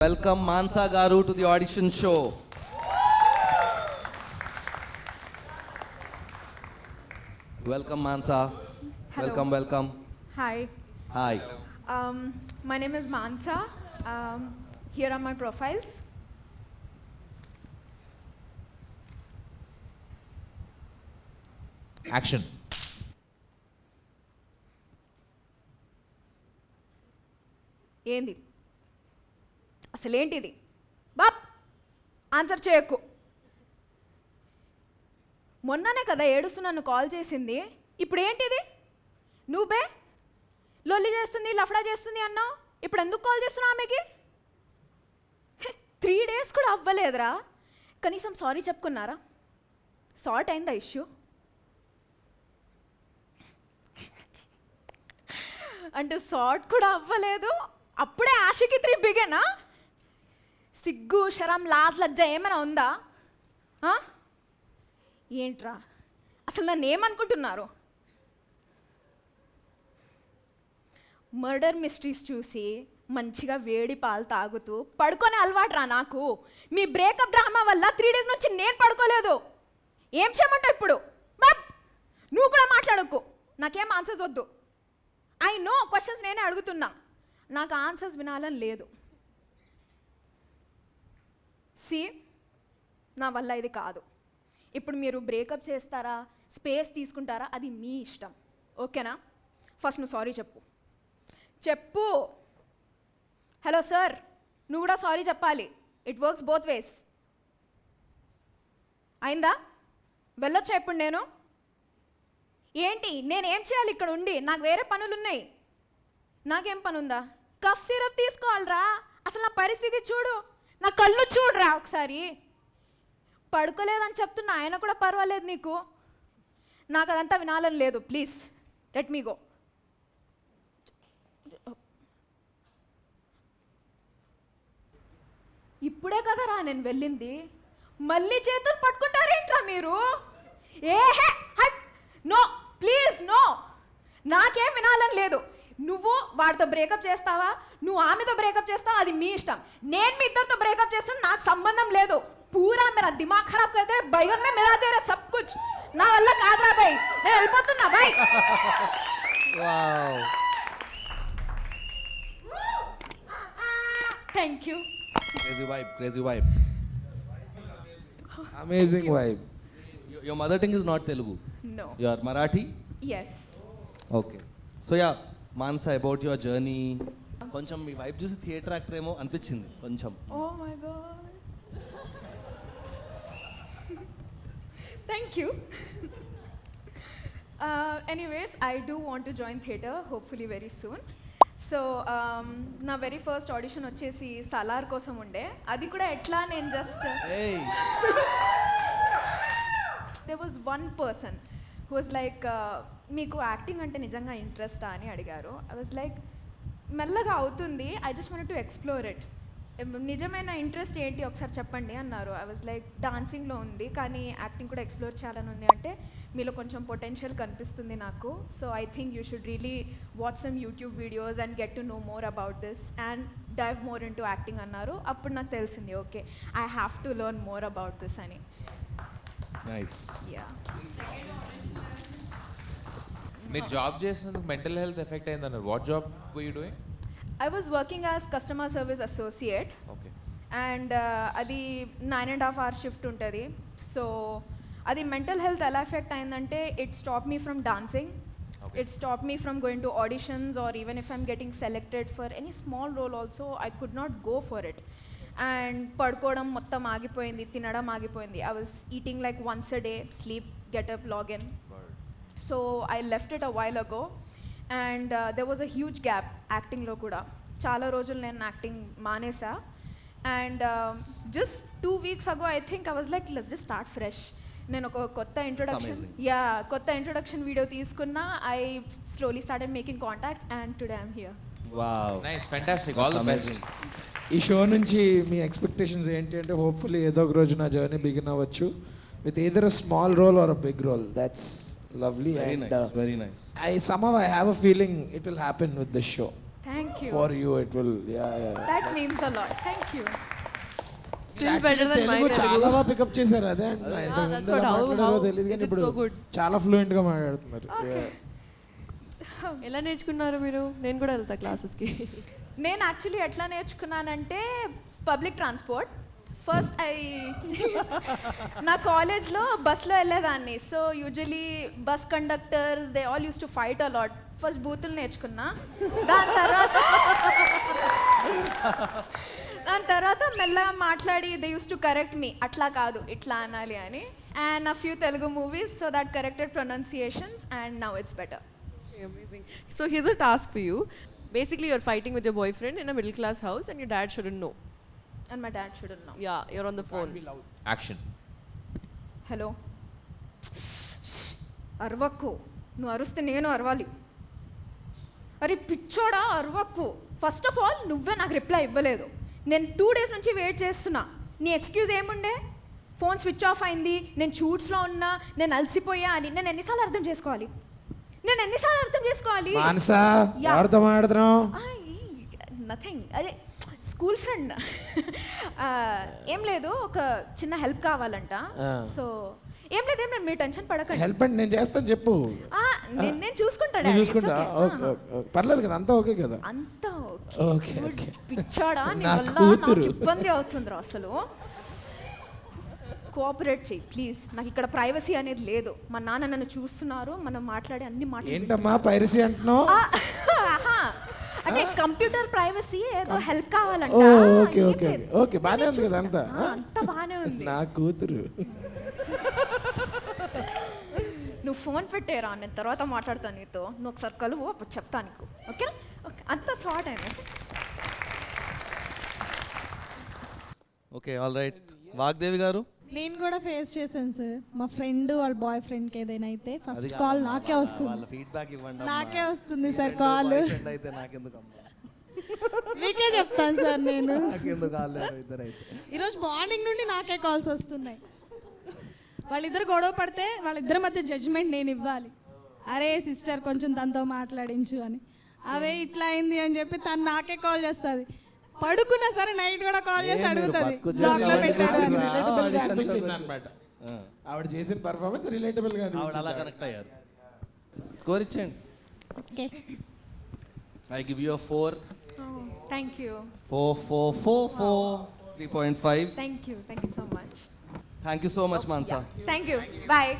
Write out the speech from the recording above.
Welcome Mansa Garu to the audition show. Welcome Mansa. Hello. Welcome. Hi. Hi. My name is Mansa. Here are my profiles. Action. ఏంది అసలేంటిది బాప్ answer చేయకు. మొన్ననే కదా ఏడుస్తూ నన్ను call చేసింది, ఇప్పుడు ఏంటిది? నువ్వే లొల్లి చేస్తుంది లఫడా చేస్తుంది అన్నావు, ఇప్పుడు ఎందుకు కాల్ చేస్తున్నావు ఆమెకి? 3 days కూడా అవ్వలేదురా, కనీసం సారీ చెప్పుకున్నారా? సార్ట్ అయిందా ఇష్యూ? అంటే సార్ట్ కూడా అవ్వలేదు, అప్పుడే ఆషికి 3 బిగేనా? సిగ్గు శరం లాజ్ లజ్జ ఏమైనా ఉందా? ఏంట్రా అసలు నన్ను ఏమనుకుంటున్నారు? మర్డర్ మిస్టరీస్ చూసి మంచిగా వేడి పాలు తాగుతూ పడుకొని అలవాటురా నాకు. మీ బ్రేకప్ డ్రామా వల్ల 3 days నుంచి నేను పడుకోలేదు. ఏం చేయమంటావు ఇప్పుడు? బాప్ నువ్వు కూడా మాట్లాడకు, నాకేం ఆన్సర్స్ వద్దు. ఐ నో క్వశ్చన్స్ నేనే అడుగుతున్నా, నాకు ఆన్సర్స్ వినాలని లేదు. సి నా వల్ల ఇది కాదు. ఇప్పుడు మీరు బ్రేకప్ చేస్తారా, స్పేస్ తీసుకుంటారా, అది మీ ఇష్టం, ఓకేనా? ఫస్ట్ నువ్వు సారీ చెప్పు. చెప్పు. హలో సార్, నువ్వు కూడా సారీ చెప్పాలి. It works both ways. అయిందా? వెళ్ళొచ్చా ఇప్పుడు నేను? ఏంటి నేనేం చేయాలి ఇక్కడ ఉండి? నాకు వేరే పనులు ఉన్నాయి. నాకేం పని ఉందా? కఫ్ సిరప్ తీసుకోవాలరా. అసలు నా పరిస్థితి చూడు, నా కళ్ళు చూడరా ఒకసారి. పడుకోలేదని చెప్తున్నా ఆయన కూడా పర్వాలేదు నీకు. నాకు అదంతా వినాలని లేదు, ప్లీజ్ లెట్ మీ గో. ఇప్పుడే కదరా నేను వెళ్ళింది, మళ్ళీ చేతులు పట్టుకుంటారేంట్రా మీరు? ఏహే హట్, నో ప్లీజ్ నో, నాకేం వినాలని లేదు. నువ్వు వాడితో బ్రేకప్ చేస్తావా, నువ్వు ఆమెతో బ్రేకప్ చేస్తావా, అది మీ ఇష్టం. నేను మీ ఇద్దరితో బ్రేకప్ చేస్తున్నా, నాకు సంబంధం లేదు. పూరా मेरा दिमाग खराब करते हैं, बैगन में मिला दे रहे सब कुछ. నా వల్ల కాదురా బై, నేను వెళ్ళిపోతున్నా by. Wow. Thank you. Crazy vibe. Amazing vibe. Your mother tongue is not Telugu. No. You are Marathi? Yes. Okay. So yeah, Mansa, about your journey. కొంచెం మీ వైఫ్ చూసి థియేటర్ యాక్టర్ ఏమో అనిపించింది కొంచెం. Oh my god. Thank you. Anyways, I do want to join theatre hopefully very soon. So నా very first audition వచ్చేసి సలార్ కోసం ఉండే. అది కూడా ఎట్లా, నేను just they was one person who was like, మీకు యాక్టింగ్ అంటే నిజంగా ఇంట్రెస్టా అని అడిగారు. ఐ వాజ్ లైక్, మెల్లగా అవుతుంది, I just want to explore it. నిజమైన ఇంట్రెస్ట్ ఏంటి ఒకసారి చెప్పండి అన్నారు. ఐ వాజ్ లైక్, డాన్సింగ్లో ఉంది కానీ యాక్టింగ్ కూడా ఎక్స్ప్లోర్ చేయాలని ఉంది. అంటే మీలో కొంచెం పొటెన్షియల్ కనిపిస్తుంది నాకు. So I think you should really watch some YouTube videos and get to know more about this and dive more into acting అన్నారు. అప్పుడు నాకు తెలిసింది, okay I have to learn more about this అని. Nice. Yeah. మీరు job చేసినందుకు mental health effect అయిందన్నారు. What job were you doing? I was working as customer service associate. Okay. And అది 9.5 hour shift ఉంటుంది. సో అది mental health ఎలా effect అయిందంటే, it stop me from dancing, it stop me from going to auditions, or even if I'm getting selected for any small role also I could not go for it. And పడుకోవడం మొత్తం ఆగిపోయింది, తినడం ఆగిపోయింది. I was eating like once a day, sleep, get up, login. So I left it a while ago and there was a huge gap యాక్టింగ్లో కూడా. చాలా రోజులు నేను acting మానేసా. And just 2 weeks ago I think I was like, let's just start fresh. నేను ఒక కొత్త introduction video తీసుకున్నా. I slowly started making contacts and today I'm here. Wow, nice, fantastic, all the best. ఈ show నుంచి మీ expectations ఏంటి అంటే, hopefully ఏదో ఒక రోజు నా జర్నీ బిగిన్ అవ్వచ్చు with either a small role or a big role. That's lovely. Very and nice, very nice. I somehow I have a feeling it will happen with this show. Thank you for you it will that means a lot thank you Still better than my Telugu చాలా Telugu. బాగా pickup చేశారు. అదే అంటున్నా. ఇంతకు that's ముందు ఎలా what- how- మాట్లాడారో how తెలియదు is కానీ it ఇప్పుడు so good? చాలా ఫ్లూయెంట్ గా మాట్లాడుతున్నారు. ఎలా నేర్చుకున్నారు మీరు? నేను కూడా వెళ్తా క్లాసెస్కి. నేను యాక్చువల్లీ ఎట్లా నేర్చుకున్నానంటే పబ్లిక్ ట్రాన్స్పోర్ట్ ఫస్ట్ నా కాలేజ్లో బస్లో వెళ్ళేదాన్ని. So usually bus conductors they all use to fight a lot. First బూతులు నేర్చుకున్నా, దాని తర్వాత మెల్లగా మాట్లాడి దే యూస్ టు కరెక్ట్ మీ, అట్లా కాదు ఇట్లా అనాలి అని. And a few Telugu movies so that corrected pronunciations and now it's better. Amazing. So here's a task for you. Basically, you're fighting with your boyfriend in a middle class house and your dad shouldn't know. And my dad shouldn't know. Yeah, you're on the phone. Action. Hello, అరవక్కు, నువ్వు అరుస్తే నేను అరవాలి. అరే పిచ్చోడా అరవక్కు. First of all నువ్వే నాకు reply ఇవ్వలేదు. నేను 2 days నుంచి వెయిట్ చేస్తున్నా. నీ ఎక్స్క్యూజ్ ఏముండే? ఫోన్ స్విచ్ ఆఫ్ అయింది, నేను షూట్స్లో ఉన్నా, నేను అలసిపోయా అని. నేను ఎన్నిసార్లు అర్థం చేసుకోవాలి? మానసా, ఎవరితో మాట్లాడుతున్నావు? నథింగ్. అదే స్కూల్ ఫ్రెండ్. ఏం లేదు, ఒక చిన్న హెల్ప్ కావాలంట. సో ఏం లేదు మీరు టెన్షన్ పడకండి. హెల్ప్ అంటే నేను చేస్తాను, చెప్పు. నేను చూసుకుంటాడు. నువ్వు చూసుకుంటా? ఓకే పర్లేదు కదా, అంతా ఓకే కదా? అంతా ఓకే ఓకే. పిచ్చాడా, నీ నా వల్ల కూతురు. నాకు ఇబ్బంది అవుతుందిరా అసలు. కోఆపరేట్ చెయ్యి ప్లీజ్. నాకు ఇక్కడ ప్రైవసీ అనేది లేదు. మా నాన్న నన్ను చూస్తున్నారు, మనం మాట్లాడే అన్ని ఏంటమ్మా పైరసీ అంటున్నావు? అంటే కంప్యూటర్ ప్రైవసీ ఏదో హెల్ప్ కావాలంట. ఓకే ఓకే ఓకే, బానే ఉంది కదా అంతా? అంతా బానే ఉంది. నా కూతురు. నువ్వు ఫోన్ పెట్టేరా, నేను తర్వాత మాట్లాడతాను నీతో. నువ్వు ఒకసారి కలువు, అప్పుడు చెప్తాను నీకు. ఓకే ఓకే, అంతా స్వాట్ అయింది. Okay all right. Vagdevi garu, నేను కూడా ఫేస్ చేశాను సార్. మా ఫ్రెండ్ వాళ్ళ బాయ్ ఫ్రెండ్కి ఏదైనా అయితే ఫస్ట్ కాల్ నాకే వస్తుంది. వాళ్ళ ఫీడ్బ్యాక్ ఇవ్వండి. నాకే వస్తుంది సార్ కాల్. అయితే నాకెందుకు అమ్మా, మీకే చెప్తాను సార్ నేను. నాకెందుకు కాలేదు ఇద్దరైతే. ఈరోజు మార్నింగ్ నుండి నాకే కాల్స్ వస్తున్నాయి. వాళ్ళిద్దరు గొడవ పడితే వాళ్ళిద్దరి మధ్య జడ్జ్మెంట్ నేను ఇవ్వాలి. అరే సిస్టర్ కొంచెం తనతో మాట్లాడించు అని. అవే ఇట్లా అయింది అని చెప్పి తను నాకే కాల్ చేస్తుంది. పడుకున్నా సరే నైట్ కూడా కాల్ చేసి అడుగుతుంది. బ్లాక్లో పెట్టాడు అని. రిలేటబుల్ గా అనిపించింది అన్నమాట. ఆవిడ చేసిన పర్ఫార్మెన్స్ రిలేటబుల్ గా ఆవిడ అలా కనెక్ట్ అయ్యారు. స్కోర్ ఇచ్చేయండి. Okay, I give you 4. Thank you 4 4 4 4 3.5. Thank you so much. Thank you so much Mansa. Thank you bye.